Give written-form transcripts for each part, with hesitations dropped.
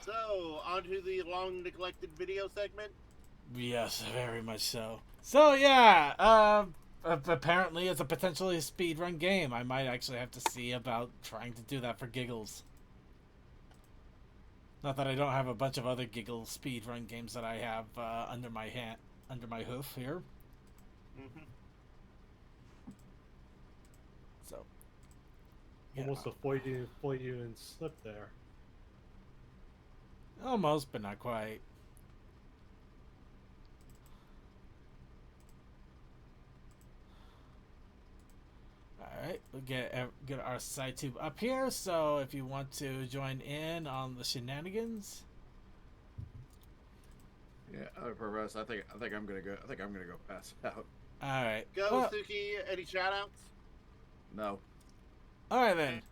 So, on to the long-neglected video segment. Yes, very much so. So yeah, apparently it's a potentially speedrun game. I might actually have to see about trying to do that for giggles. Not that I don't have a bunch of other giggle speedrun games that I have under my hoof here. Mm-hmm. So, Almost a Freudian slip there. almost, but not quite. Alright, we'll get our side tube up here, so if you want to join in on the shenanigans. Yeah, Perverse, I think I'm gonna go pass out. Alright. Go, Well, Suki. Any shout-outs? No. alright then.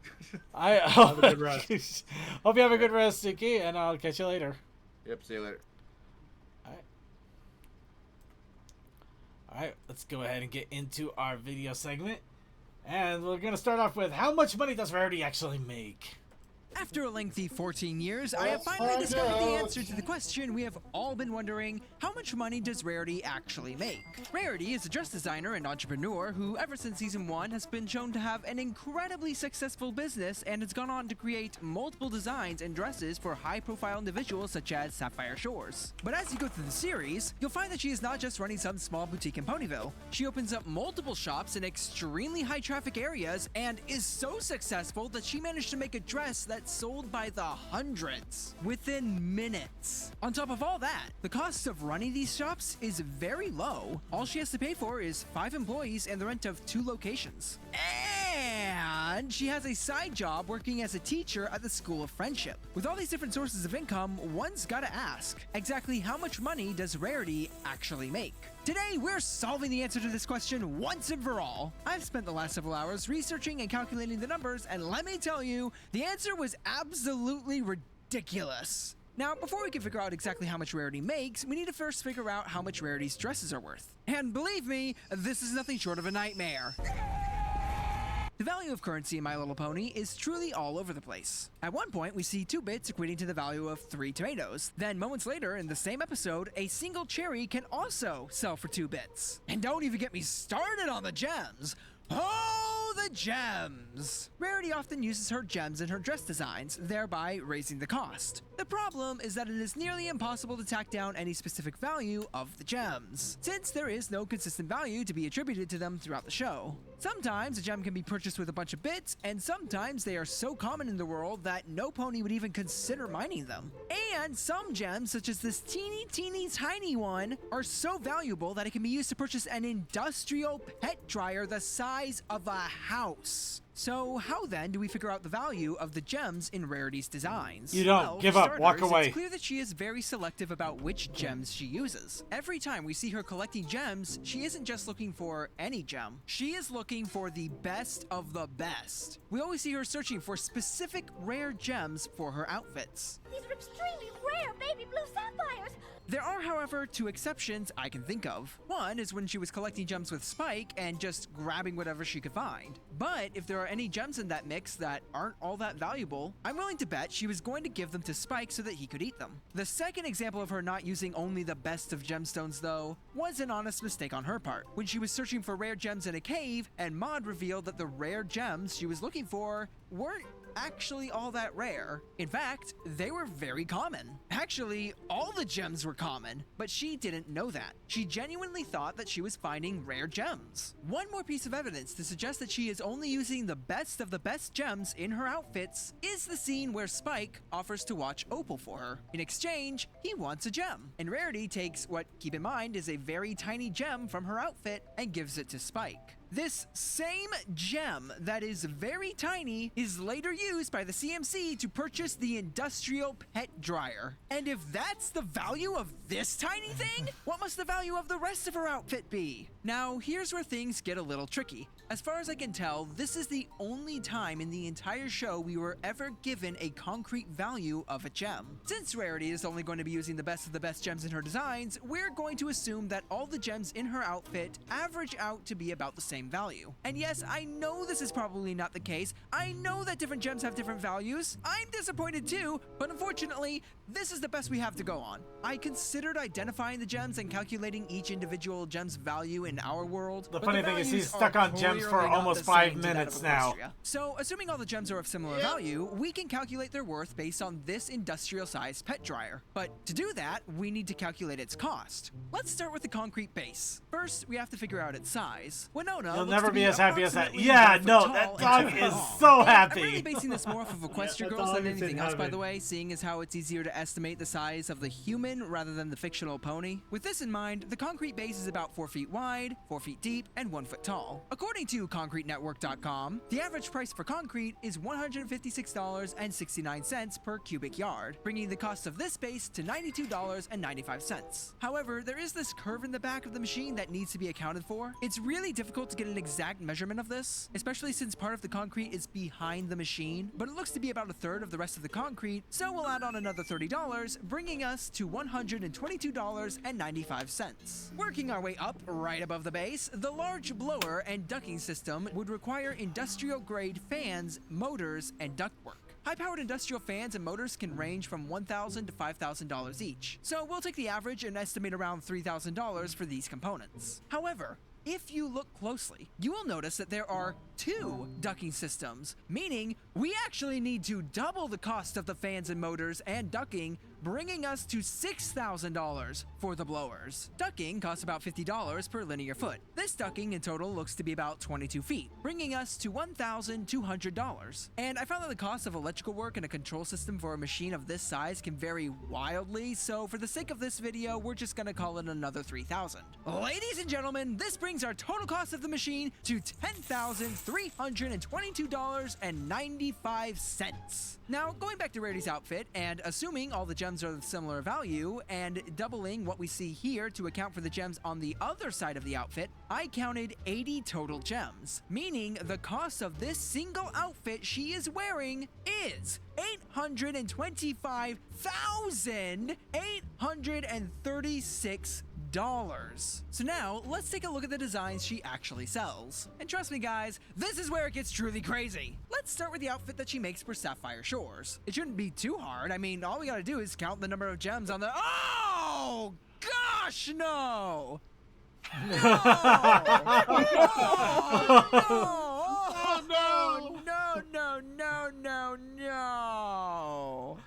I Have a good rest. hope you have a good rest, Suki, and I'll catch you later. Yep, see you later. Alright, let's go ahead and get into our video segment. And we're going to start off with how much money does Rarity actually make? After a lengthy 14 years, I have finally discovered the answer to the question we have all been wondering: how much money does Rarity actually make? Rarity is a dress designer and entrepreneur who, ever since season 1, has been shown to have an incredibly successful business and has gone on to create multiple designs and dresses for high-profile individuals such as Sapphire Shores. But as you go through the series, you'll find that she is not just running some small boutique in Ponyville. She opens up multiple shops in extremely high-traffic areas and is so successful that she managed to make a dress that sold by the hundreds within minutes. On top of all that, the cost of running these shops is very low. All she has to pay for is 5 employees and the rent of 2 locations. And she has a side job working as a teacher at the School of Friendship. With all these different sources of income, one's gotta ask, exactly how much money does Rarity actually make? Today, we're solving the answer to this question once and for all. I've spent the last several hours researching and calculating the numbers, and let me tell you, the answer was absolutely ridiculous. Now, before we can figure out exactly how much Rarity makes, we need to first figure out how much Rarity's dresses are worth. And believe me, this is nothing short of a nightmare. The value of currency in My Little Pony is truly all over the place. At one point, we see 2 bits equating to the value of 3 tomatoes. Then, moments later, in the same episode, a single cherry can also sell for 2 bits. And don't even get me started on the gems! Oh, the gems! Rarity often uses her gems in her dress designs, thereby raising the cost. The problem is that it is nearly impossible to tack down any specific value of the gems, since there is no consistent value to be attributed to them throughout the show. Sometimes a gem can be purchased with a bunch of bits, and sometimes they are so common in the world that no pony would even consider mining them. And some gems, such as this teeny tiny one, are so valuable that it can be used to purchase an industrial pet dryer the size of a house. So how then do we figure out the value of the gems in Rarity's designs? You don't. Well, Give for up. Walk starters, away. It's clear that she is very selective about which gems she uses. Every time we see her collecting gems, she isn't just looking for any gem. She is looking for the best of the best. We always see her searching for specific rare gems for her outfits. These are extremely rare baby blue sapphires! There are, however, 2 exceptions I can think of. One is when she was collecting gems with Spike and just grabbing whatever she could find. But if there are any gems in that mix that aren't all that valuable, I'm willing to bet she was going to give them to Spike so that he could eat them. The second example of her not using only the best of gemstones, though, was an honest mistake on her part. When she was searching for rare gems in a cave, and Maud revealed that the rare gems she was looking for weren't actually all that rare. In fact, they were very common. Actually, all the gems were common, but she didn't know that. She genuinely thought that she was finding rare gems. One more piece of evidence to suggest that she is only using the best of the best gems in her outfits is the scene where Spike offers to watch Opal for her. In exchange, he wants a gem, and Rarity takes what, keep in mind, is a very tiny gem from her outfit and gives it to Spike. This same gem that is very tiny is later used by the CMC to purchase the industrial pet dryer. And if that's the value of this tiny thing, what must the value of the rest of her outfit be? Now, here's where things get a little tricky. As far as I can tell, this is the only time in the entire show we were ever given a concrete value of a gem. Since Rarity is only going to be using the best of the best gems in her designs, we're going to assume that all the gems in her outfit average out to be about the same same value. And yes, I know this is probably not the case. I know that different gems have different values. I'm disappointed too, but unfortunately, this is the best we have to go on. I considered identifying the gems and calculating each individual gem's value in our world. The but funny thing is values he's stuck are on gems for clearly not almost the 5 same to that minutes of now. Equestria. So, assuming all the gems are of similar value, we can calculate their worth based on this industrial-sized pet dryer. But to do that, we need to calculate its cost. Let's start with the concrete base. First, we have to figure out its size. Winona You'll looks never to be as happy as that. approximately Yeah, 1 foot no, tall that and dog 2 feet is long. so And happy. I'm really basing this more off of Equestria that Girls dog than is in anything else, by the heaven. way, seeing as how it's easier to estimate the size of the human rather than the fictional pony. With this in mind, the concrete base is about 4 feet wide, 4 feet deep, and 1 foot tall. According to ConcreteNetwork.com, the average price for concrete is $156.69 per cubic yard, bringing the cost of this base to $92.95. However, there is this curve in the back of the machine that needs to be accounted for. It's really difficult to get an exact measurement of this, especially since part of the concrete is behind the machine, but it looks to be about a third of the rest of the concrete, so we'll add on another $30, bringing us to $122.95. Working our way up right above the base, the large blower and ducting system would require industrial-grade fans, motors, and ductwork. High-powered industrial fans and motors can range from $1,000 to $5,000 each, so we'll take the average and estimate around $3,000 for these components. However, if you look closely, you will notice that there are 2 ducking systems, meaning we actually need to double the cost of the fans and motors and ducking, bringing us to $6,000 for the blowers. Ducking costs about $50 per linear foot. This ducking in total looks to be about 22 feet, bringing us to $1,200. And I found that the cost of electrical work and a control system for a machine of this size can vary wildly, so for the sake of this video, we're just gonna call it another $3,000. Ladies and gentlemen, this brings our total cost of the machine to $10,322.95. Now, going back to Rarity's outfit, and assuming all the gems are of similar value, and doubling what we see here to account for the gems on the other side of the outfit, I counted 80 total gems, meaning the cost of this single outfit she is wearing is $825,836. So now, let's take a look at the designs she actually sells. And trust me guys, this is where it gets truly crazy. Let's start with the outfit that she makes for Sapphire Shores. It shouldn't be too hard. I mean, all we gotta do is count the number of gems on the— Oh! Gosh, no! No! Oh, no!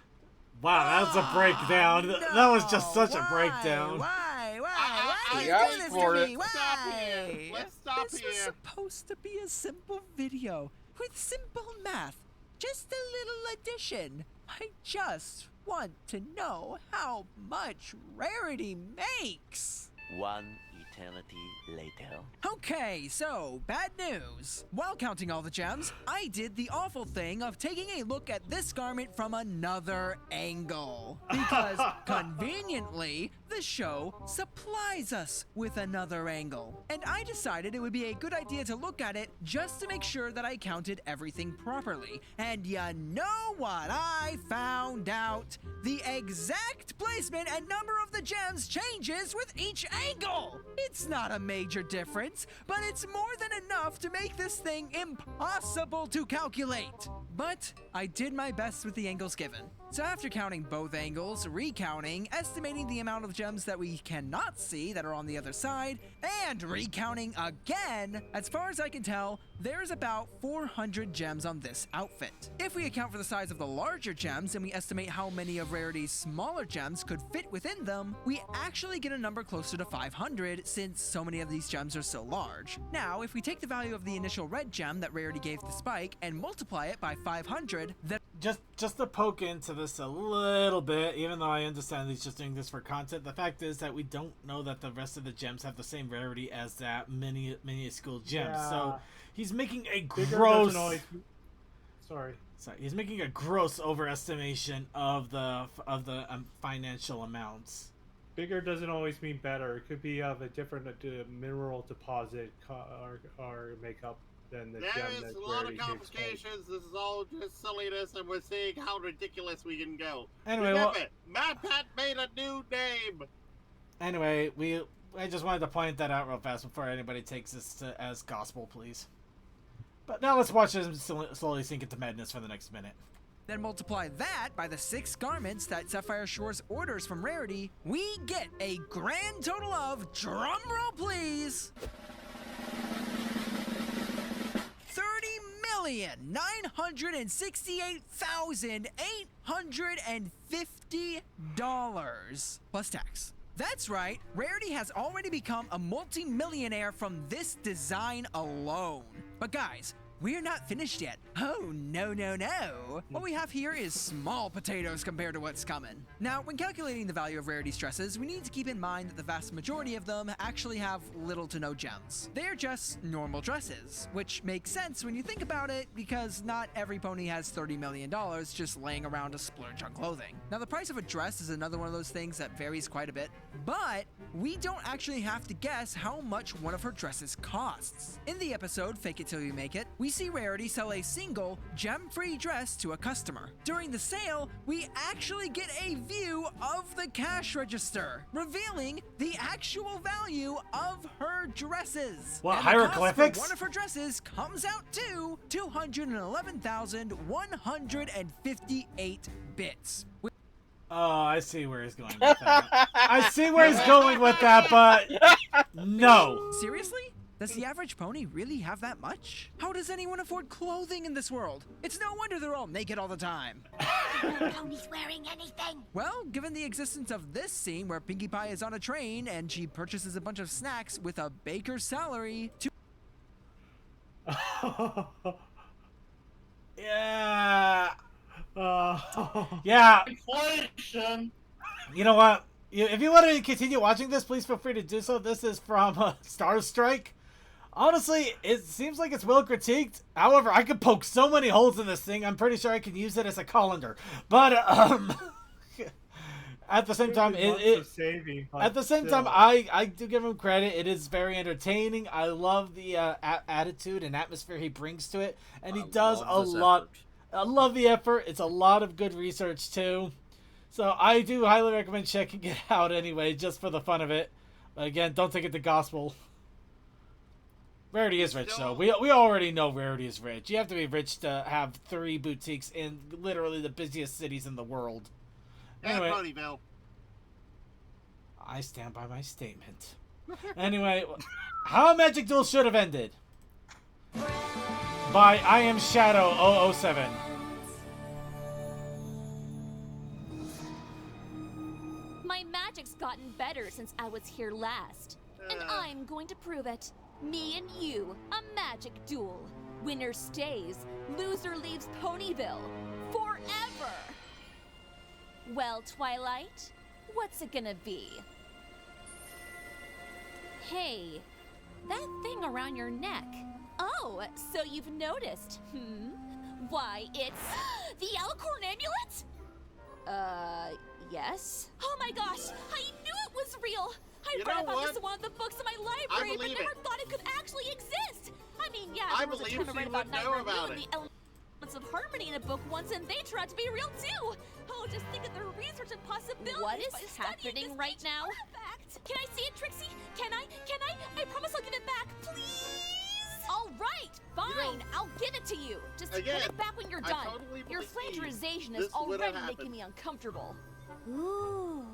Wow, that was a breakdown. That was just such a breakdown. Why I you asked do this for to it. me? Let's stop Why? here. Let's stop This here. was supposed to be a simple video with simple math. Just a little addition. I just want to know how much Rarity makes. One eternity later. Okay, so bad news. While counting all the gems, I did the awful thing of taking a look at this garment from another angle. Because conveniently, the show supplies us with another angle. And I decided it would be a good idea to look at it just to make sure that I counted everything properly. And you know what I found out? The exact placement and number of the gems changes with each angle. It's not a major difference, but it's more than enough to make this thing impossible to calculate. But I did my best with the angles given. So after counting both angles, recounting, estimating the amount of gems that we cannot see that are on the other side, and recounting again, as far as I can tell, there's about 400 gems on this outfit. If we account for the size of the larger gems and we estimate how many of Rarity's smaller gems could fit within them, we actually get a number closer to 500 since so many of these gems are so large. Now, if we take the value of the initial red gem that Rarity gave to Spike and multiply it by 500, then Just to poke into this a little bit, even though I understand he's just doing this for content, the fact is that we don't know that the rest of the gems have the same rarity as that minuscule gem. Yeah. So he's making a Bigger gross. doesn't always... Sorry. He's making a gross overestimation of the financial amounts. Bigger doesn't always mean better. It could be of a different mineral deposit or makeup than the gem There's that a lot of Rarity gives. complications. This is all just silliness, and we're seeing how ridiculous we can go. Anyway, Remember, Matt Pat made a new name. Anyway, I just wanted to point that out real fast before anybody takes this as gospel, please. But now let's watch him slowly sink into madness for the next minute. Then multiply that by the 6 garments that Sapphire Shores orders from Rarity, we get a grand total of, drumroll please, $30,968,850 plus tax. That's right, Rarity has already become a multi-millionaire from this design alone. But guys, we're not finished yet. Oh, no, no, no. What we have here is small potatoes compared to what's coming. Now, when calculating the value of Rarity's dresses, we need to keep in mind that the vast majority of them actually have little to no gems. They're just normal dresses, which makes sense when you think about it, because not every pony has $30 million just laying around to splurge on clothing. Now, the price of a dress is another one of those things that varies quite a bit, but we don't actually have to guess how much one of her dresses costs. In the episode, Fake It Till You Make It, we see Rarity sell a single, gem-free dress to a customer. During the sale, we actually get a view of the cash register, revealing the actual value of her dresses. What, and hieroglyphics? The cost for one of her dresses comes out to 211,158 bits. Oh, I see where he's going with that. I see where he's going with that, but no. Seriously? Does the average pony really have that much? How does anyone afford clothing in this world? It's no wonder they're all naked all the time. No pony's wearing anything. Well, given the existence of this scene where Pinkie Pie is on a train and she purchases a bunch of snacks with a baker's salary to... Yeah. Yeah. Inflation. You know what? If you want to continue watching this, please feel free to do so. This is from Star Strike. Honestly, it seems like it's well critiqued. However, I could poke so many holes in this thing. I'm pretty sure I could use it as a colander. But at the same time, I do give him credit. It is very entertaining. I love the attitude and atmosphere he brings to it, and he does a lot. I love the effort. It's a lot of good research too. So I do highly recommend checking it out anyway, just for the fun of it. But again, don't take it to gospel. Rarity is rich, though. We already know Rarity is rich. You have to be rich to have 3 boutiques in literally the busiest cities in the world. Anyway, Ponyville. I stand by my statement. Anyway, how Magic Duel should have ended. By I Am Shadow 007. My magic's gotten better since I was here last. And I'm going to prove it. Me and you, a magic duel. Winner stays, loser leaves Ponyville. Forever! Well, Twilight, what's it gonna be? Hey, that thing around your neck. Oh, so you've noticed, Why, it's the Alicorn amulet? Yes? Oh my gosh, I knew it was real! I read about this in one of the books in my library, but never thought it could actually exist! I mean, yeah, there was a ton of read about Nightmare Moon and the Elements of Harmony in a book once, and they turned out to be real too! Oh, just think of the research and possibilities. What is happening right now? Artifact. Can I see it, Trixie? Can I? I promise I'll give it back, please! All right, fine, I'll give it to you. Just put it back when you're done. Totally Your plagiarization is already making me uncomfortable. Ooh.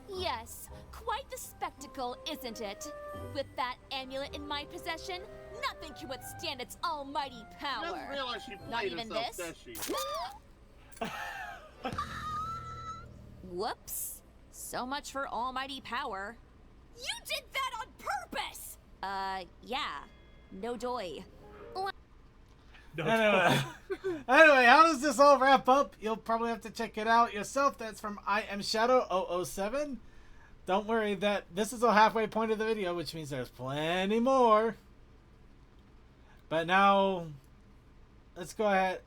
Yes, quite the spectacle, isn't it? With that amulet in my possession, nothing can withstand its almighty power. She doesn't realize she played Not even herself, this? does she? Whoops. So much for almighty power. You did that on purpose! Yeah. No doy. Anyway, how does this all wrap up? You'll probably have to check it out yourself. That's from I Am Shadow 007. Don't worry, that this is the halfway point of the video, which means there's plenty more. But now, let's go ahead.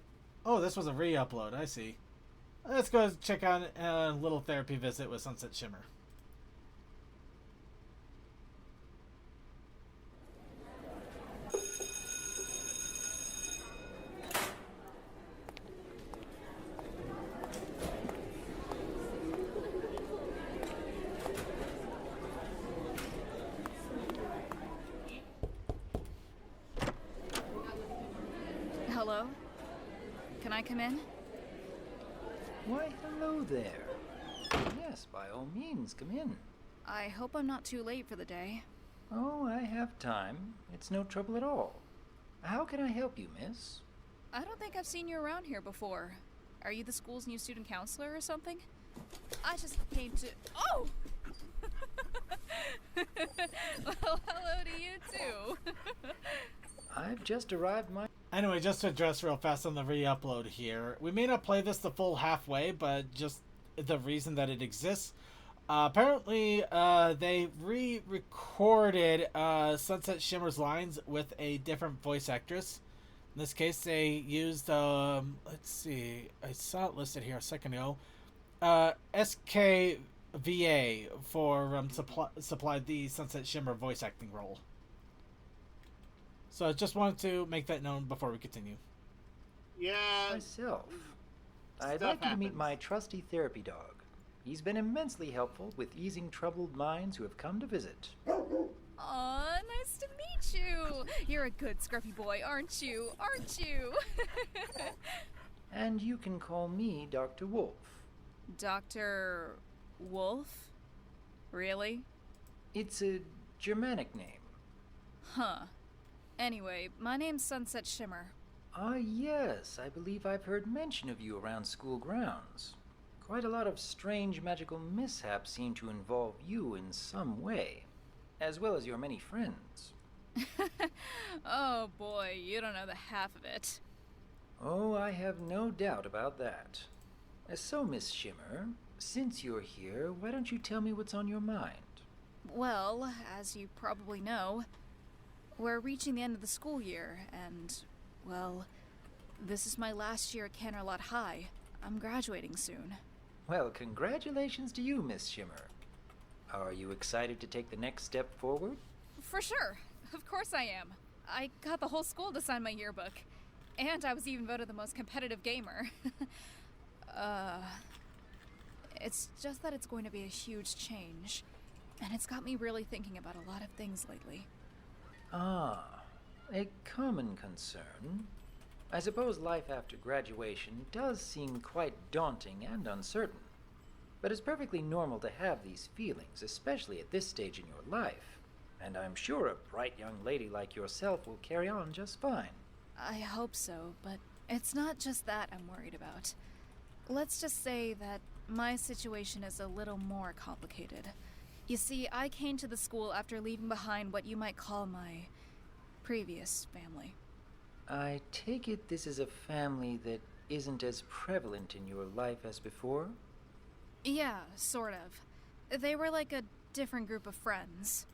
Oh, this was a re-upload. I see. Let's go check out a little therapy visit with Sunset Shimmer. come in? Why, hello there. Yes, by all means, come in. I hope I'm not too late for the day. Oh, I have time. It's no trouble at all. How can I help you, miss? I don't think I've seen you around here before. Are you the school's new student counselor or something? I just came to... Oh! Well, hello to you too. I've just arrived Anyway, just to address real fast on the re-upload here. We may not play this the full halfway, but just the reason that it exists. Apparently, they re-recorded Sunset Shimmer's lines with a different voice actress. In this case, they used, let's see, I saw it listed here a second ago. SKVA for supplied the Sunset Shimmer voice acting role. So I just wanted to make that known before we continue. Yeah. Myself. I'd like you to meet my trusty therapy dog. He's been immensely helpful with easing troubled minds who have come to visit. Aw, nice to meet you. You're a good scruffy boy, aren't you? Aren't you? And you can call me Dr. Wolf. Dr. Wolf? Really? It's a Germanic name. Huh. Anyway, my name's Sunset Shimmer. Ah, yes. I believe I've heard mention of you around school grounds. Quite a lot of strange magical mishaps seem to involve you in some way, as well as your many friends. Oh boy, you don't know the half of it. Oh, I have no doubt about that. So, Miss Shimmer, since you're here, why don't you tell me what's on your mind? Well, as you probably know, we're reaching the end of the school year, and, well, this is my last year at Canterlot High. I'm graduating soon. Well, congratulations to you, Miss Shimmer. Are you excited to take the next step forward? For sure. Of course I am. I got the whole school to sign my yearbook. And I was even voted the most competitive gamer. It's just that it's going to be a huge change. And it's got me really thinking about a lot of things lately. Ah, a common concern. I suppose life after graduation does seem quite daunting and uncertain. But it's perfectly normal to have these feelings, especially at this stage in your life. And I'm sure a bright young lady like yourself will carry on just fine. I hope so, but it's not just that I'm worried about. Let's just say that my situation is a little more complicated. You see, I came to the school after leaving behind what you might call my previous family. I take it this is a family that isn't as prevalent in your life as before? Yeah, sort of. They were like a different group of friends.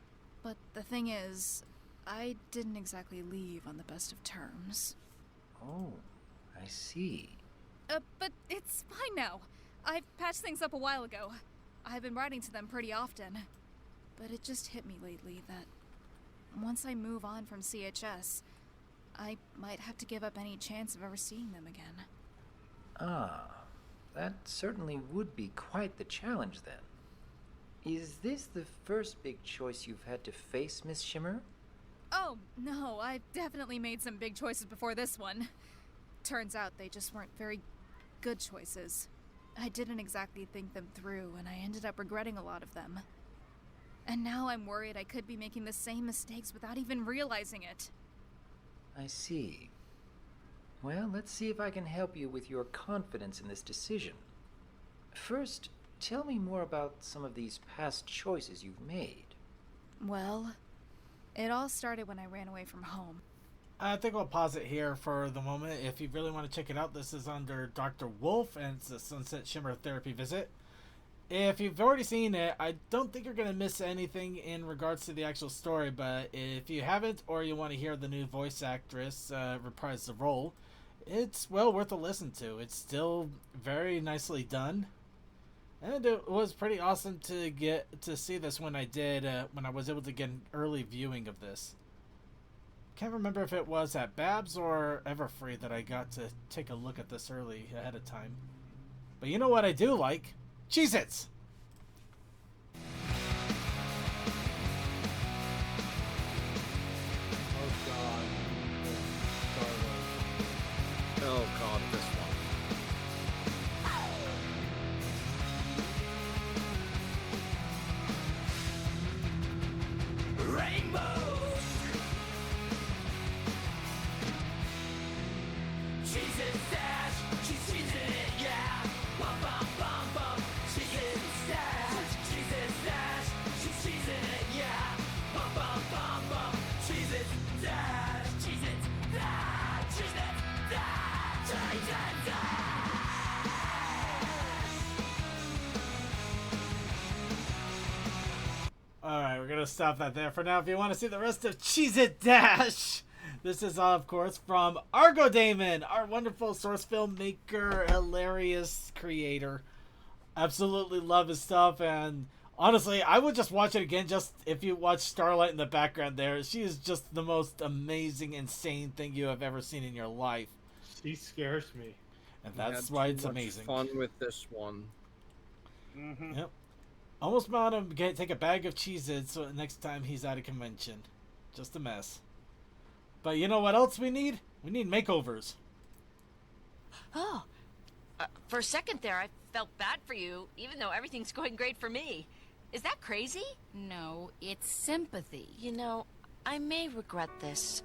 But the thing is, I didn't exactly leave on the best of terms. Oh, I see. But it's fine now. I've patched things up a while ago. I've been writing to them pretty often. But it just hit me lately that once I move on from CHS, I might have to give up any chance of ever seeing them again. Ah, that certainly would be quite the challenge then. Is this the first big choice you've had to face, Miss Shimmer? Oh, no, I've definitely made some big choices before this one. Turns out they just weren't very good choices. I didn't exactly think them through, and I ended up regretting a lot of them. And now I'm worried I could be making the same mistakes without even realizing it. I see. Well, let's see if I can help you with your confidence in this decision. First, tell me more about some of these past choices you've made. Well, it all started when I ran away from home. I think we'll pause it here for the moment. If you really want to check it out, this is under Dr. Wolf, and it's a Sunset Shimmer therapy visit. If you've already seen it, I don't think you're going to miss anything in regards to the actual story, but if you haven't, or you want to hear the new voice actress reprise the role, it's well worth a listen to. It's still very nicely done, and it was pretty awesome to get to see this when I did, when I was able to get an early viewing of this. Can't remember if it was at Babs or Everfree that I got to take a look at this early ahead of time. But you know what I do like? Cheez-Its! Oh god. Oh god, this one. gonna stop that there for now. If you want to see the rest of Cheez It Dash, this is of course from Argo Damon, our wonderful source filmmaker, hilarious creator. Absolutely love his stuff, and honestly, I would just watch it again just if you watch Starlight in the background there. She is just the most amazing, insane thing you have ever seen in your life. She scares me. And that's why it's amazing. Fun with this one. Mm-hmm. Yep. Almost want him to take a bag of Cheez-Its so next time he's at a convention. Just a mess. But you know what else we need? We need makeovers. Oh, for a second there, I felt bad for you, even though everything's going great for me. Is that crazy? No, it's sympathy. You know, I may regret this,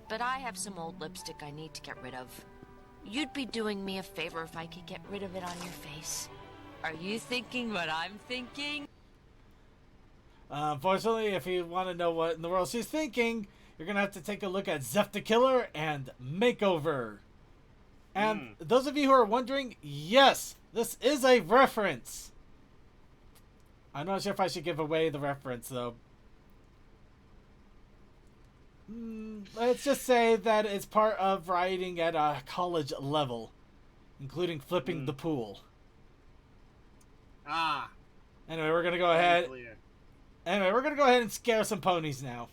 but I have some old lipstick I need to get rid of. You'd be doing me a favor if I could get rid of it on your face. Are you thinking what I'm thinking? Unfortunately, if you want to know what in the world she's thinking, you're going to have to take a look at Zeph the Killer and Makeover. And those of you who are wondering, yes, this is a reference. I'm not sure if I should give away the reference, though. Let's just say that it's part of writing at a college level, including flipping the pool. Ah. Anyway, we're gonna go ahead. Anyway, we're gonna go ahead and scare some ponies now.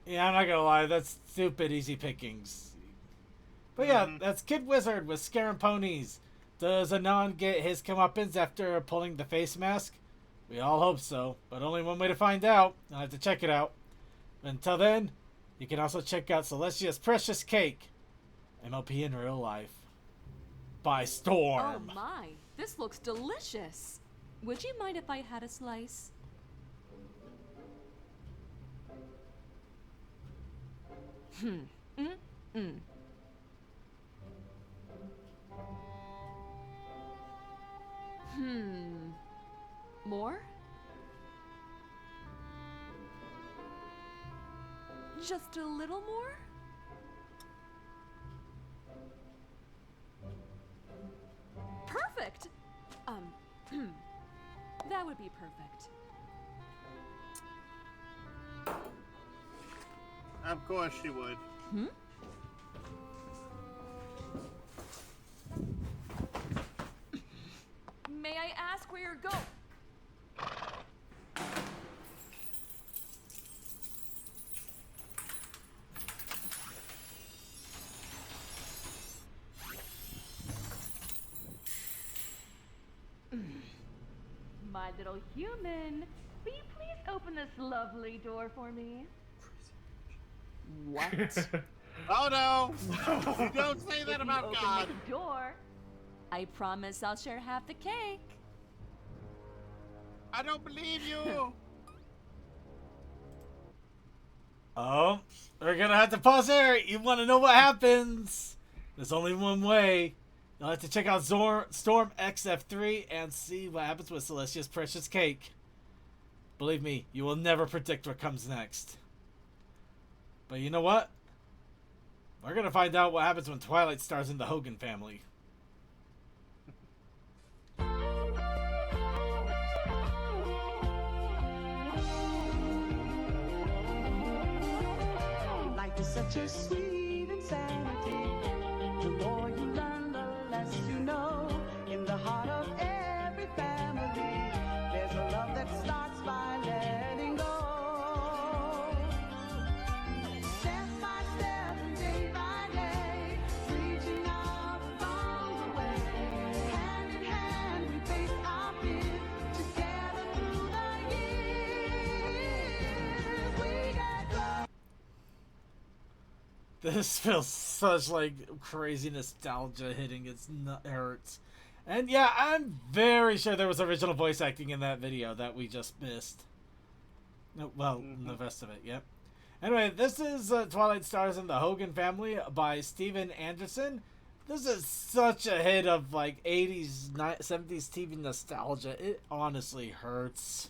Yeah, I'm not gonna lie, that's stupid easy pickings. But yeah, that's Kid Wizard with Scaring Ponies. Does Anon get his comeuppance after pulling the face mask? We all hope so, but only one way to find out. I'll have to check it out. Until then, you can also check out Celestia's Precious Cake, MLP in real life. By Storm. Oh my, this looks delicious. Would you mind if I had a slice? More? Just a little more? Perfect! That would be perfect. Of course she would. May I ask where you're going? My little human, will you please open this lovely door for me? What? Oh no! You don't say that If about you God. open the door, I promise I'll share half the cake. I don't believe you. Oh, we're gonna have to pause there. You want to know what happens? There's only one way. You'll have to check out Storm XF3 and see what happens with Celestia's Precious Cake. Believe me, you will never predict what comes next. But you know what? We're gonna find out what happens when Twilight stars in the Hogan family. Life is such a sweet insanity. The more you learn, the less you know. In the heart of every family, there's a love that starts by letting go. Step by step, day by day, reaching out along the way. Hand in hand, we face our fears. Together through the years, we get love. This feels such like crazy nostalgia hitting. It hurts. And yeah, I'm very sure there was original voice acting in that video that we just missed. No, well, the rest of it, yep. Anyway, this is Twilight Stars in the Hogan Family by Steven Anderson. This is such a hit of like 80s, 70s TV nostalgia. It honestly hurts.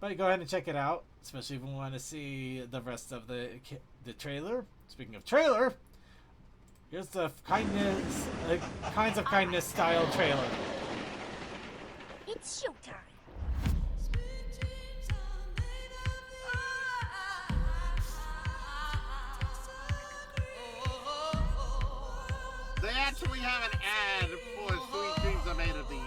But go ahead and check it out, especially if you want to see the rest of the trailer. Speaking of trailer, here's the kindness, kinds of kindness style trailer. It's showtime. They actually have an ad for Sweet Dreams Are Made of These.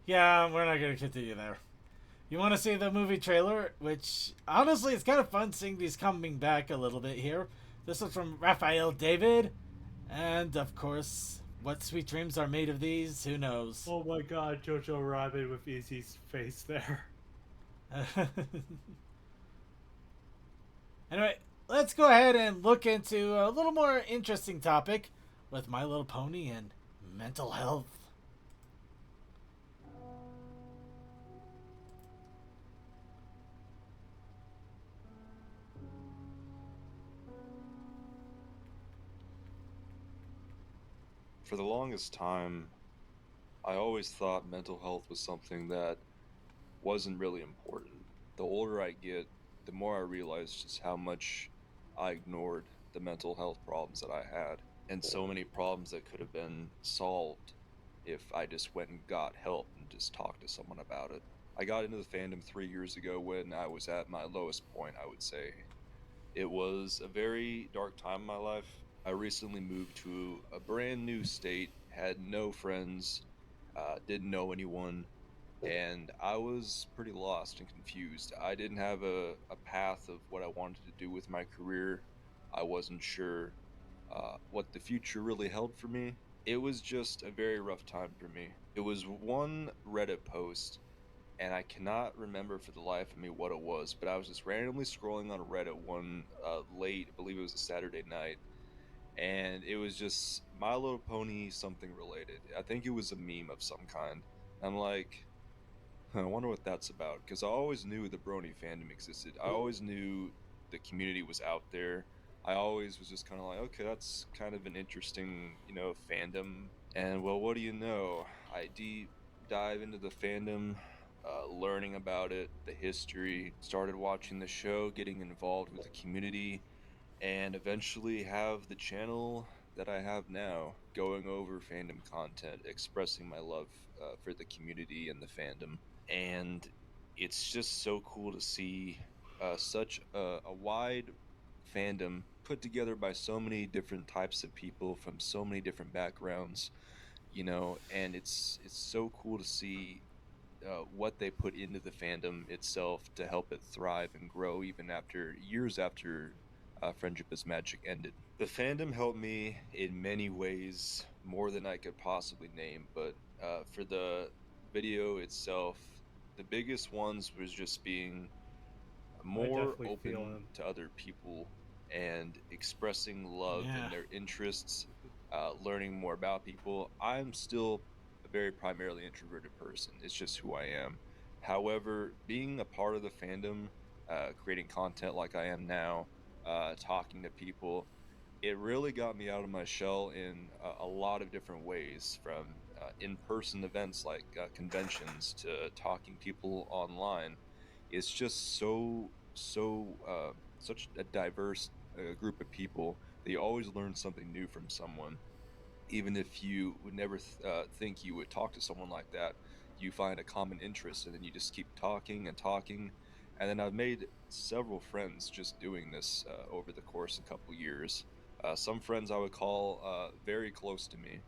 Yeah, we're not going to continue there. You want to see the movie trailer, which honestly it's kind of fun seeing these coming back a little bit here. This was from Raphael David, and of course, what sweet dreams are made of these? Who knows? Oh my god, Jojo Rabbit with Izzy's face there. Anyway, let's go ahead and look into a little more interesting topic with My Little Pony and mental health. For the longest time, I always thought mental health was something that wasn't really important. The older I get, the more I realize just how much I ignored the mental health problems that I had, and so many problems that could have been solved if I just went and got help and just talked to someone about it. I got into the fandom 3 years ago when I was at my lowest point, I would say. It was a very dark time in my life. I recently moved to a brand new state, had no friends, didn't know anyone, and I was pretty lost and confused. I didn't have a path of what I wanted to do with my career. I wasn't sure what the future really held for me. It was just a very rough time for me. It was one Reddit post, and I cannot remember for the life of me what it was, but I was just randomly scrolling on Reddit one late, I believe it was a Saturday night, and it was just My Little Pony something related. I think it was a meme of some kind. I'm like, I wonder what that's about, because I always knew the Brony fandom existed. I always knew the community was out there. I always was just kind of like, okay, that's kind of an interesting, fandom. And well, what do you know? I deep dive into the fandom, learning about it, the history, started watching the show, getting involved with the community, and eventually have the channel that I have now, going over fandom content, expressing my love for the community and the fandom. And it's just so cool to see such a wide fandom put together by so many different types of people from so many different backgrounds, and it's so cool to see what they put into the fandom itself to help it thrive and grow even after years after Friendship is Magic ended. The fandom helped me in many ways, more than I could possibly name, but for the video itself, the biggest ones was just being more open to other people and expressing love and their interests, learning more about people. I'm still a very primarily introverted person. It's just who I am. However, being a part of the fandom, creating content like I am now, talking to people, it really got me out of my shell in a lot of different ways, from in-person events like conventions to talking people online. It's just such a diverse group of people that you always learn something new from someone. Even if you would never think you would talk to someone like that, you find a common interest and then you just keep talking and talking. And then I've made several friends just doing this over the course of a couple years. Some friends I would call very close to me,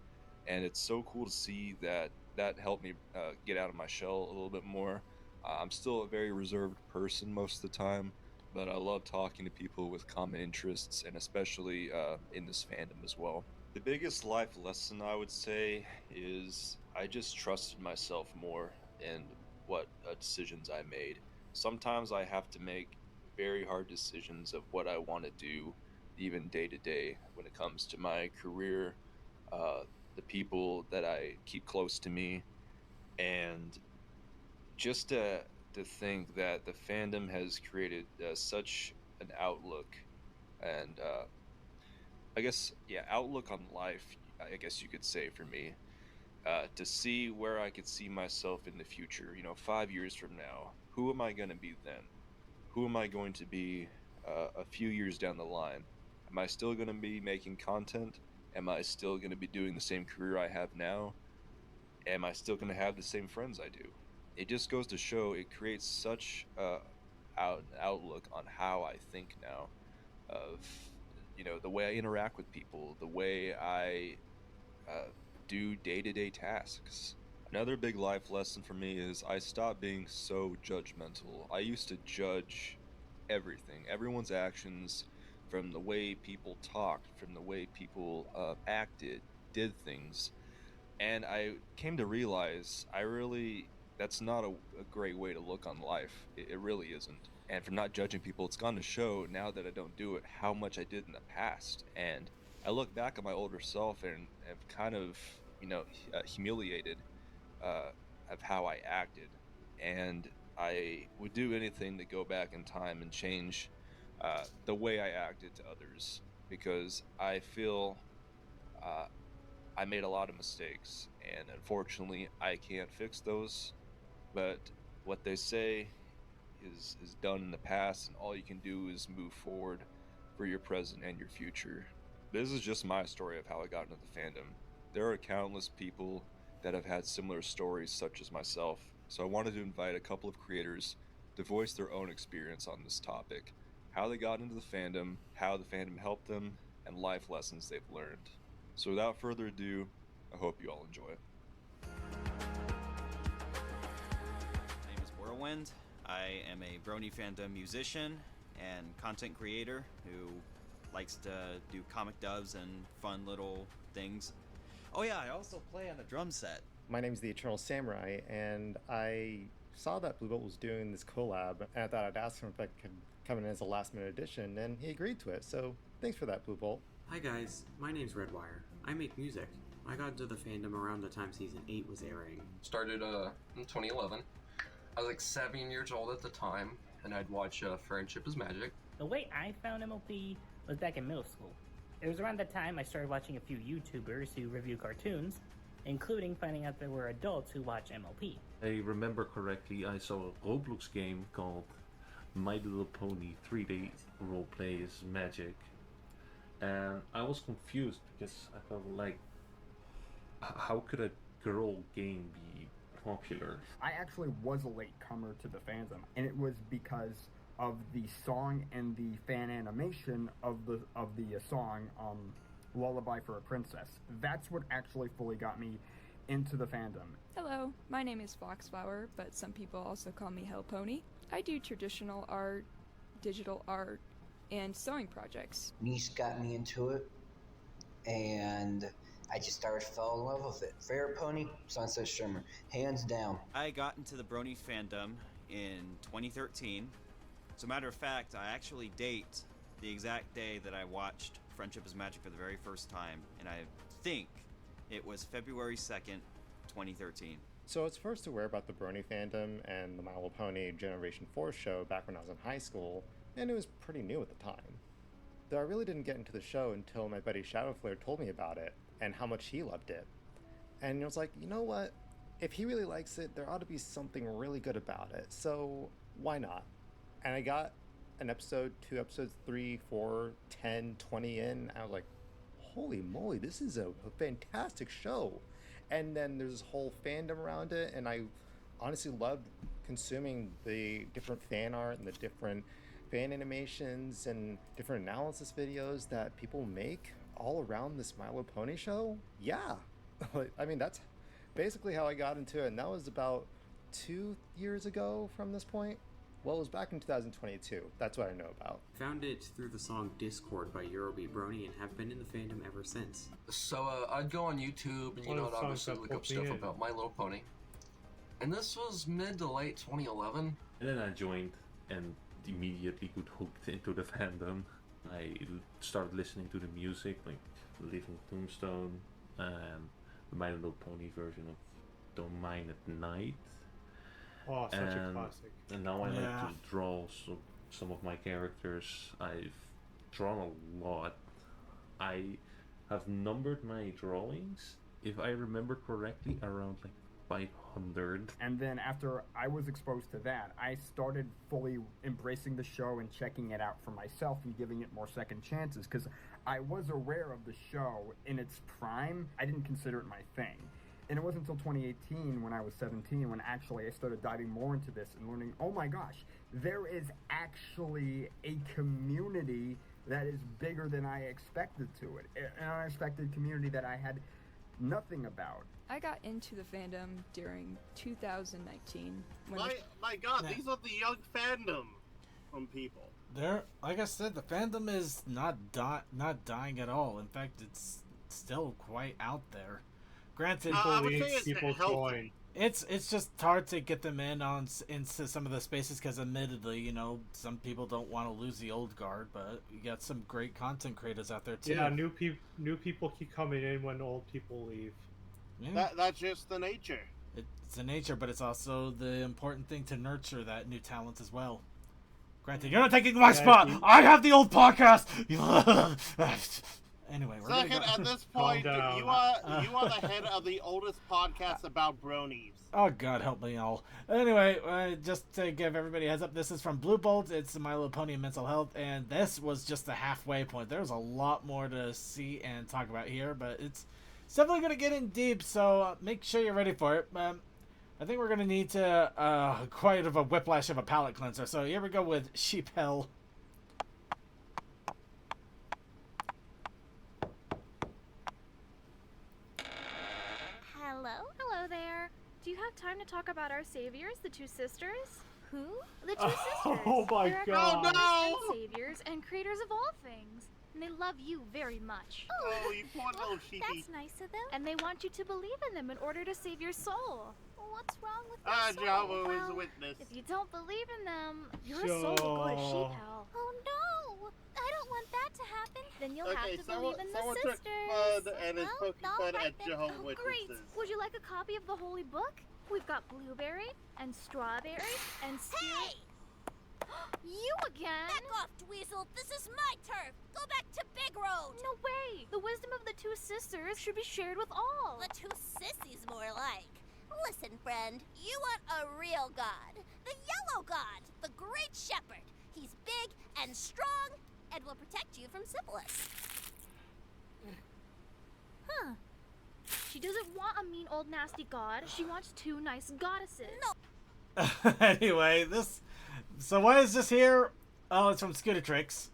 and it's so cool to see that helped me get out of my shell a little bit more. I'm still a very reserved person most of the time, but I love talking to people with common interests, and especially in this fandom as well. The biggest life lesson I would say is I just trusted myself more in what decisions I made. Sometimes I have to make very hard decisions of what I want to do, even day to day, when it comes to my career, the people that I keep close to me, and just to think that the fandom has created such an outlook and I guess outlook on life, I guess you could say, for me, to see where I could see myself in the future. 5 years from now, who am I going to be then? Who am I going to be a few years down the line? Am I still going to be making content? Am I still going to be doing the same career I have now? Am I still going to have the same friends I do? It just goes to show it creates such an outlook on how I think now, of the way I interact with people, the way I do day-to-day tasks. Another big life lesson for me is I stopped being so judgmental. I used to judge everything, everyone's actions, from the way people talked, from the way people acted, did things. And I came to realize that's not a great way to look on life. It really isn't. And from not judging people, it's gone to show, now that I don't do it, how much I did in the past. And I look back at my older self and am kind of, humiliated of how I acted. And I would do anything to go back in time and change the way I acted to others, because I feel I made a lot of mistakes, and unfortunately I can't fix those. But what they say is done in the past, and all you can do is move forward for your present and your future. This is just my story of how I got into the fandom. There are countless people that have had similar stories such as myself, so I wanted to invite a couple of creators to voice their own experience on this topic, how they got into the fandom, how the fandom helped them, and life lessons they've learned. So without further ado, I hope you all enjoy it. My name is Whirlwind. I am a Brony fandom musician and content creator who likes to do comic dubs and fun little things. Oh yeah, I also play on a drum set. My name's the Eternal Samurai, and I saw that Blue Bolt was doing this collab, and I thought I'd ask him if I could come in as a last-minute addition, and he agreed to it, so thanks for that, Blue Bolt. Hi guys, my name's Redwire. I make music. I got into the fandom around the time Season 8 was airing. Started in 2011. I was like 7 years old at the time, and I'd watch Friendship is Magic. The way I found MLP was back in middle school. It was around that time I started watching a few YouTubers who review cartoons, including finding out there were adults who watch MLP. I remember correctly, I saw a Roblox game called My Little Pony 3D Roleplay is Magic. And I was confused because I felt like, how could a girl game be popular? I actually was a latecomer to the fandom, and it was because of the song and the fan animation of the song Lullaby for a Princess. That's what actually fully got me into the fandom. Hello, my name is Foxflower, but some people also call me Hell Pony. I do traditional art, digital art, and sewing projects. Niece got me into it, and I just started fell in love with it. Favorite pony, Sunset Shimmer, hands down. I got into the Brony fandom in 2013. As a matter of fact, I actually date the exact day that I watched Friendship is Magic for the very first time, and I think it was February 2nd, 2013. So I was first aware about the Brony fandom and the My Little Pony Generation 4 show back when I was in high school, and it was pretty new at the time. Though I really didn't get into the show until my buddy Shadowflare told me about it, and how much he loved it. And I was like, you know what? If he really likes it, there ought to be something really good about it, so why not? And I got an episode, 2 episodes, 3, 4, 10, 20 in, and I was like, holy moly, this is a fantastic show. And then there's this whole fandom around it, and I honestly loved consuming the different fan art and the different fan animations and different analysis videos that people make all around this My Little Pony show. Yeah, I mean, that's basically how I got into it, and that was about 2 years ago from this point. Well, it was back in 2022. That's what I know about. Found it through the song Discord by Eurobeat Brony and have been in the fandom ever since. So I'd go on YouTube and, I'd obviously look up stuff about My Little Pony. And this was mid to late 2011. And then I joined and immediately got hooked into the fandom. I started listening to the music, like Living Tombstone and the My Little Pony version of Don't Mind at Night. Oh, such a classic. And now I like to draw some of my characters. I've drawn a lot. I have numbered my drawings if I remember correctly, around like 500. And then after I was exposed to that, I started fully embracing the show and checking it out for myself and giving it more second chances, because I was aware of the show in its prime. I didn't consider it my thing. And it wasn't until 2018, when I was 17, when actually I started diving more into this and learning, oh my gosh, there is actually a community that is bigger than I expected to it. An unexpected community that I had nothing about. I got into the fandom during 2019. My God, these are the young fandom from people. Like I said, the fandom is not dying at all. In fact, it's still quite out there. Granted, people join. It's just hard to get them into some of the spaces because, admittedly, you know, some people don't want to lose the old guard, but you got some great content creators out there too. Yeah, new people keep coming in when old people leave. Yeah. That's just the nature. It's the nature, but it's also the important thing to nurture that new talent as well. Granted, you're not taking my spot. I have the old podcast. Anyway, we're Second, at this point, you are the head of the oldest podcast about bronies. Oh, God help me all. Anyway, just to give everybody a heads up, this is from Blue Bolt. It's My Little Pony and Mental Health, and this was just the halfway point. There's a lot more to see and talk about here, but it's definitely going to get in deep, so make sure you're ready for it. I think we're going to need to quite of a whiplash of a palate cleanser, so here we go with Sheep Hell. Hello there. Do you have time to talk about our saviors, the two sisters? Who? The two sisters. Oh my God. And saviors and creators of all things. And they love you very much. Oh, you poor little sheepy. That's nice of them. And they want you to believe in them in order to save your soul. What's wrong with Ah, soul? Java is a witness. If you don't believe in them, your soul will go to sheep hell. Oh no! I don't want that to happen. Then you'll have to believe in the sisters. Fun and is poking fun at Jehovah's Witnesses. Great! Would you like a copy of the Holy Book? We've got blueberry and strawberry and Hey! You again? Back off, Dweezil. This is my turf. Go back to Big Road. No way! The wisdom of the two sisters should be shared with all. The two sissies, more like. Listen, friend, you want a real god. The yellow god, the great shepherd. He's big and strong and will protect you from syphilis. Huh. She doesn't want a mean old nasty god. She wants two nice goddesses. No. Anyway, so why is this here? Oh, it's from Scootatrix.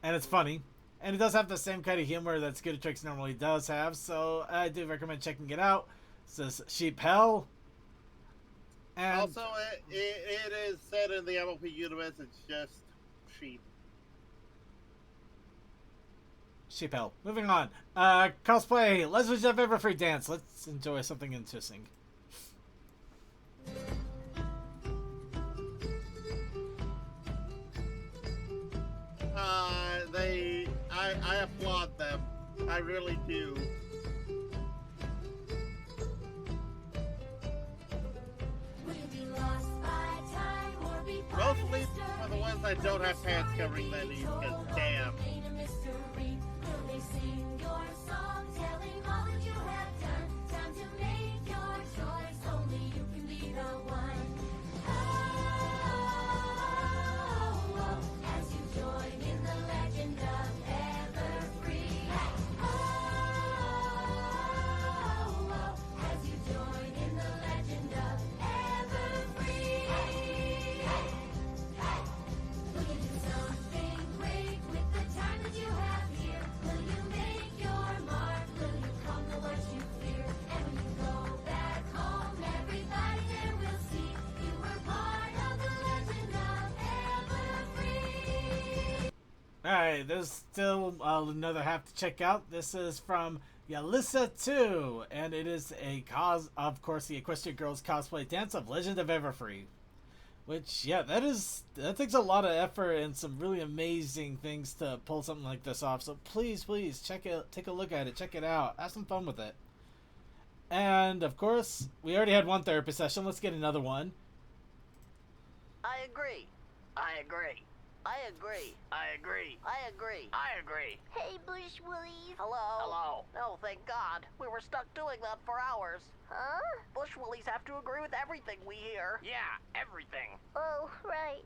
And it's funny. And it does have the same kind of humor that Scootatrix normally does have, so I do recommend checking it out. It says Sheep Hell. And also, it is said in the MLP universe, it's just sheep. Sheep Hell. Moving on. Cosplay. Legends of Everfree Dance. Let's enjoy something interesting. I applaud them. I really do. Mostly for the ones that don't have pants covering their knees, because damn. Alright, there's still another half to check out. This is from Yalissa 2, and it is of course, the Equestria Girls cosplay dance of Legend of Everfree. Which, yeah, that takes a lot of effort and some really amazing things to pull something like this off. So please, take a look at it, check it out, have some fun with it. And, of course, we already had one therapy session. Let's get another one. I agree. I agree. I agree. I agree. I agree. Hey, Bush Willies. Hello? Hello. Oh, thank God. We were stuck doing that for hours. Huh? Bush Willies have to agree with everything we hear. Yeah, everything. Oh, right.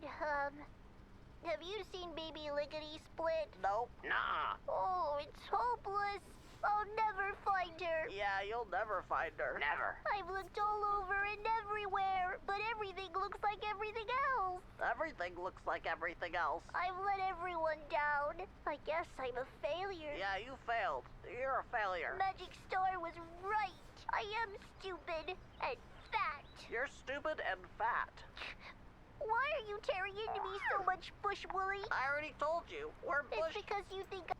Have you seen Baby Lickety Split? Nope. Nah. Oh, it's hopeless. I'll never find her. Yeah, you'll never find her. Never. I've looked all over and everywhere, but everything looks like everything else. Everything looks like everything else. I've let everyone down. I guess I'm a failure. Yeah, you failed. You're a failure. Magic Star was right. I am stupid and fat. You're stupid and fat. Why are you tearing into me so much, Bush Willie? I already told you. We're Bush. It's because you think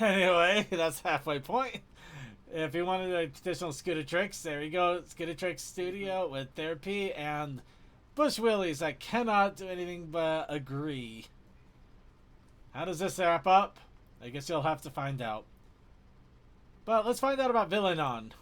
Anyway, that's halfway point. If you wanted additional Scooter Tricks, there you go. Scooter Tricks Studio with Therapy and Bush Willies. I cannot do anything but agree. How does this wrap up? I guess you'll have to find out. But let's find out about Villainon.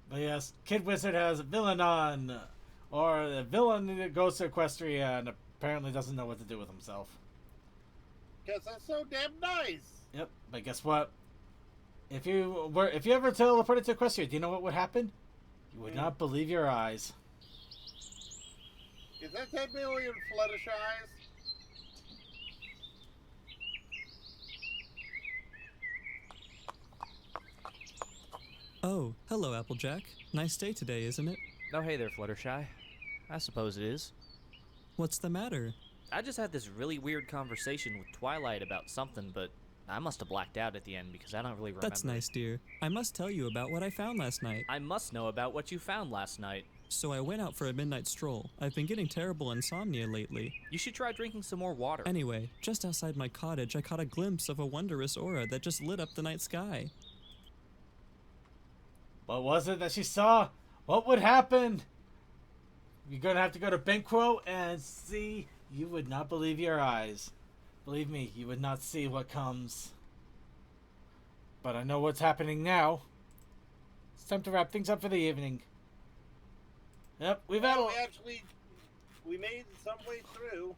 But yes, Kid Wizard has Villainon, or the villain that goes to Equestria and apparently doesn't know what to do with himself. Because that's so damn nice. Yep, but guess what? If you ever teleported to Equestria, do you know what would happen? You would not believe your eyes. Is that 10 million Fluttershy eyes? Oh, hello, Applejack. Nice day today, isn't it? Oh, hey there, Fluttershy. I suppose it is. What's the matter? I just had this really weird conversation with Twilight about something, but I must have blacked out at the end because I don't really remember. That's nice, dear. I must tell you about what I found last night. I must know about what you found last night. So I went out for a midnight stroll. I've been getting terrible insomnia lately. You should try drinking some more water. Anyway, just outside my cottage, I caught a glimpse of a wondrous aura that just lit up the night sky. What was it that she saw? What would happen? You're going to have to go to Banquo and see. You would not believe your eyes. Believe me, you would not see what comes. But I know what's happening now. It's time to wrap things up for the evening. Yep, we made some way through.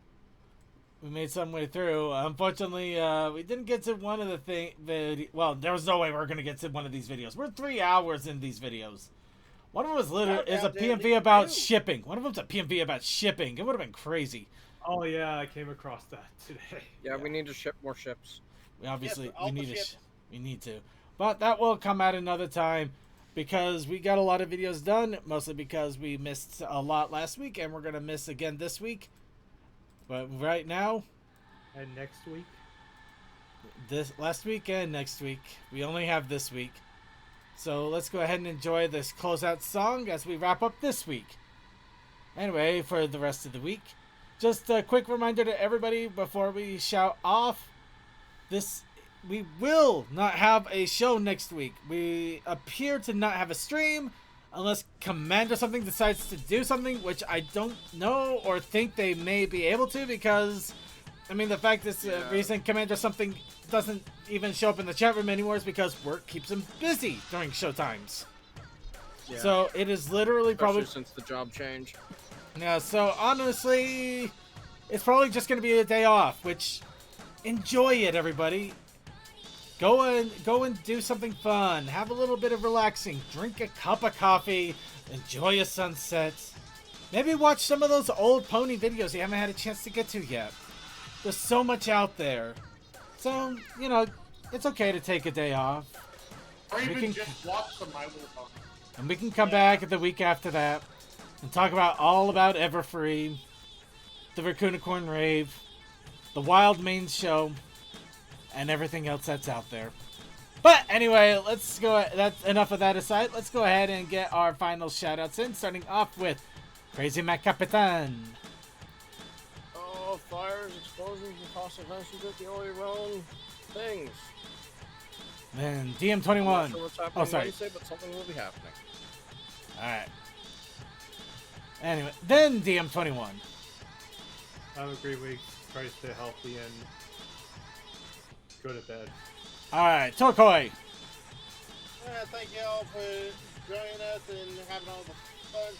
We made some way through. Unfortunately, we didn't get to one of the well, there was no way we were going to get to one of these videos. We're 3 hours in these videos. One of them is a PMV about shipping. One of them's a PMV about shipping. It would have been crazy. Oh yeah, I came across that today. Yeah, we need to ship more ships. We obviously we need to. But that will come at another time because we got a lot of videos done, mostly because we missed a lot last week and we're going to miss again this week. But right now, and next week, last week and next week, we only have this week. So let's go ahead and enjoy this closeout song as we wrap up this week. Anyway, for the rest of the week, just a quick reminder to everybody before we shout off. We will not have a show next week. We appear to not have a stream unless Commander something decides to do something, which I don't know or think they may be able to, because I mean the fact is the reason Commander something doesn't even show up in the chat room anymore is because work keeps him busy during show times. Yeah. So it is literally probably since the job change. Yeah, so honestly it's probably just gonna be a day off, which enjoy it, everybody. Go and do something fun. Have a little bit of relaxing. Drink a cup of coffee. Enjoy a sunset. Maybe watch some of those old pony videos you haven't had a chance to get to yet. There's so much out there. So, you know, it's okay to take a day off. Or even just watch some My Little Pony. And we can come back the week after that and talk all about Everfree, the Raccoonicorn Rave, the Wild Mains Show, and everything else that's out there. But anyway, let's go. That's enough of that aside. Let's go ahead and get our final shoutouts in, starting off with Crazy Mac Capitan. Oh, fires, explosions, and toxic events are the only known things. Then I'm not DM21. sure what's happening Oh, sorry. Wednesday, but something will be happening. Alright. Anyway, then DM21. Have a great week. Try to stay healthy and go to bed. Alright, Tokoi. Thank you all for joining us and having all the fun.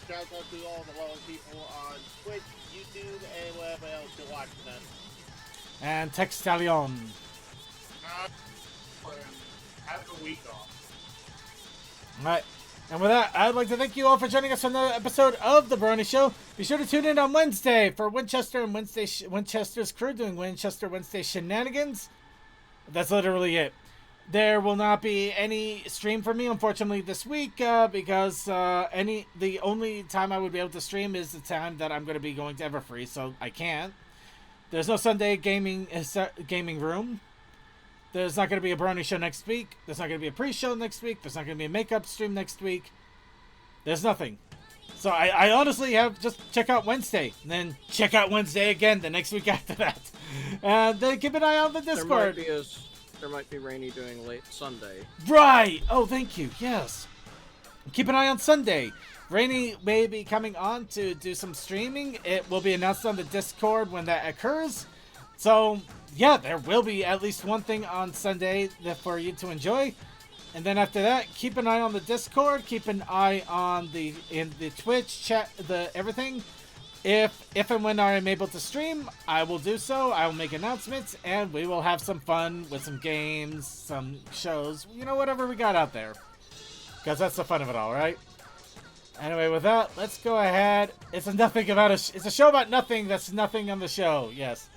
Shout out to all the lovely people on Twitch, YouTube, and wherever else you're watching us. And Textalion. Have a week off. Alright. And with that, I'd like to thank you all for joining us on another episode of The Brony Show. Be sure to tune in on Wednesday for Winchester and Winchester's crew doing Winchester Wednesday shenanigans. That's literally it. There will not be any stream for me, unfortunately, this week because the only time I would be able to stream is the time that I'm going to be going to Everfree, so I can't. There's no Sunday gaming room. There's not going to be a Brony show next week. There's not going to be a pre-show next week. There's not going to be a makeup stream next week. There's nothing. So I honestly have just check out Wednesday. And then check out Wednesday again the next week after that. And then keep an eye on the Discord. There might be Rainy doing late Sunday. Right! Oh, thank you. Yes. Keep an eye on Sunday. Rainy may be coming on to do some streaming. It will be announced on the Discord when that occurs. So, yeah, there will be at least one thing on Sunday for you to enjoy. And then after that, keep an eye on the Discord. Keep an eye on the Twitch chat, everything. If and when I am able to stream, I will do so. I will make announcements, and we will have some fun with some games, some shows, whatever we got out there. Because that's the fun of it all, right? Anyway, with that, let's go ahead. It's a show about nothing. That's nothing on the show. Yes.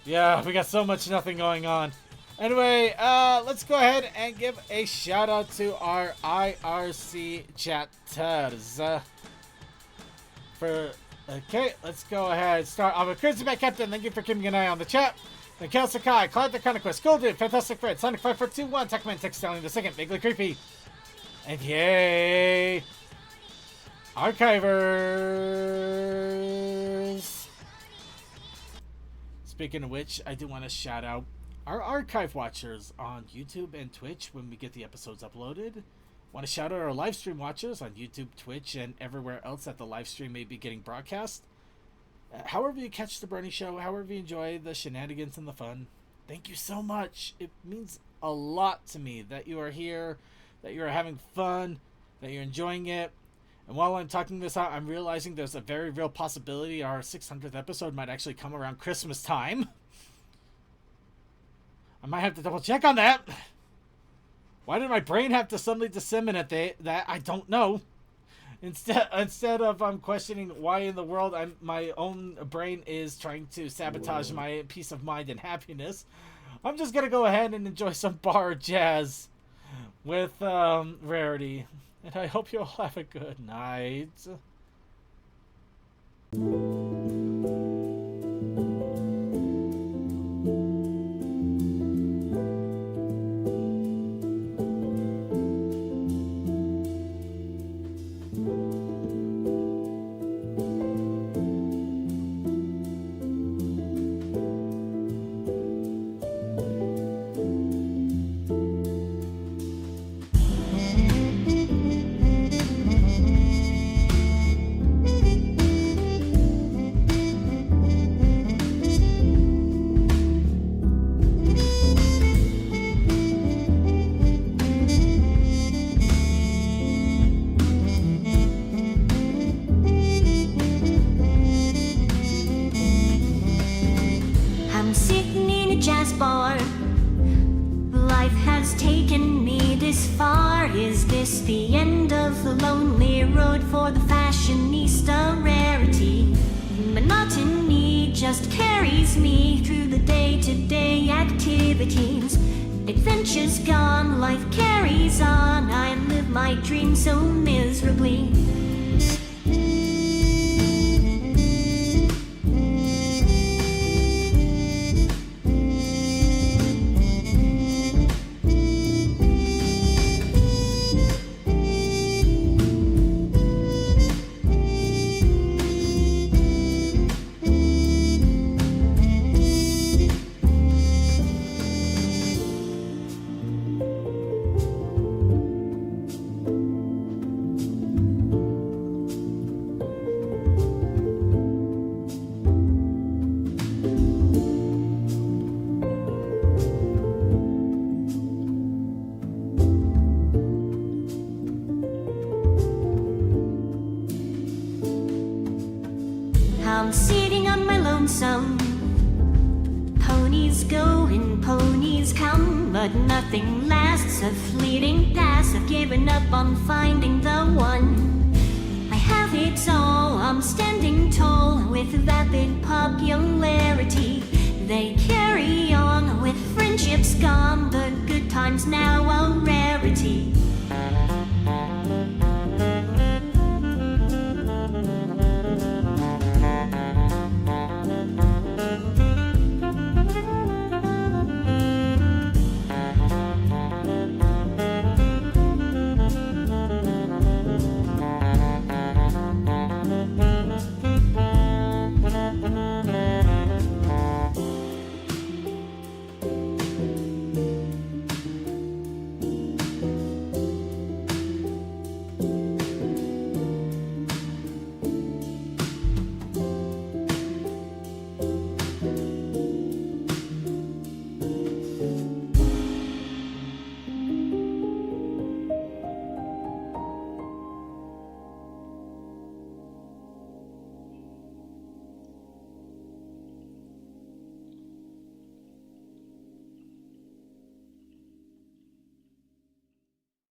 Yeah, we got so much nothing going on. Anyway, let's go ahead and give a shout out to our IRC chatters. Okay, let's go ahead. Start off with Crazy Back Captain. Thank you for keeping an eye on the chat. Then Kel Sakai, Clyde the Conquest, Golden, Fantastic Fred, Sonic 5421, Techman, Textelling the Second, Vaguely Creepy. And yay! Archivers! Speaking of which, I do want to shout out our archive watchers on YouTube and Twitch when we get the episodes uploaded. Want to shout out our live stream watchers on YouTube, Twitch, and everywhere else that the live stream may be getting broadcast. However you catch the Brony Show, however you enjoy the shenanigans and the fun, thank you so much. It means a lot to me that you are here, that you are having fun, that you're enjoying it. And while I'm talking this out, I'm realizing there's a very real possibility our 600th episode might actually come around Christmas time. I might have to double check on that. Why did my brain have to suddenly disseminate that? I don't know. Instead of questioning why in the world my own brain is trying to sabotage my peace of mind and happiness, I'm just gonna go ahead and enjoy some bar jazz with Rarity. And I hope you all have a good night. I'm sitting in a jazz bar. Life has taken me this far. Is this the end of the lonely road for the fashionista? Rarity, monotony just carries me through the day-to-day activities. Adventure's gone, life carries on. I live my dream so miserably. ponies go and ponies come, but nothing lasts. A fleeting past, I've given up on finding the one. I have it all, I'm standing tall with vapid popularity. They carry on with friendships gone, the good times now already.